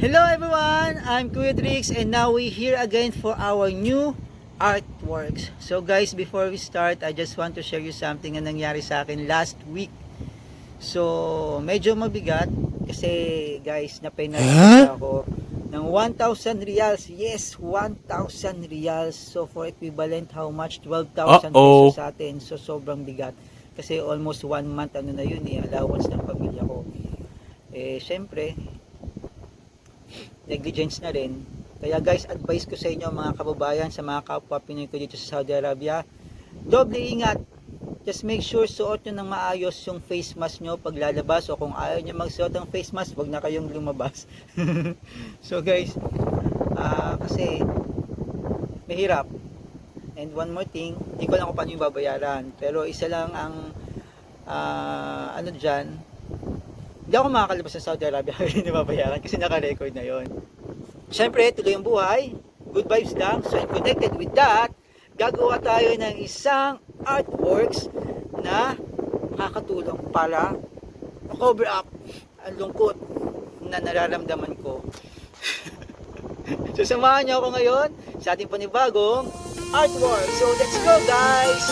Hello everyone, I'm Kuya Drix and now we're here again for our new artworks. So guys, before we start, I just want to share you something na nangyari sa akin last week. So, medyo mabigat kasi guys, na-penalize ako ng 1,000 reals. Yes, 1,000 reals. So, for equivalent, how much? 12,000 pesos sa atin. So, sobrang bigat. Kasi almost 1 month, ano na yun allowance ng pamilya ko. Syempre, negligence na rin. Kaya guys, advice ko sa inyo mga kababayan, sa mga kapwa Pinoy ko dito sa Saudi Arabia, doble ingat. Just make sure suot nyo ng maayos yung face mask nyo pag lalabas, o kung ayaw nyo magsuot ng face mask, wag na kayong lumabas. So guys, kasi mahirap. And one more thing, hindi ko lang kung paano yung babayaran, pero isa lang ang ano dyan, hindi ako makakalabas sa Saudi Arabia hindi babayaran kasi naka-record na yon. Siyempre, tuloy ang buhay, good vibes lang. So connected with that, gagawa tayo ng isang artworks na makakatulong para cover up ang lungkot na nararamdaman ko. So samahan niyo ako ngayon sa ating panibagong artwork. So let's go guys!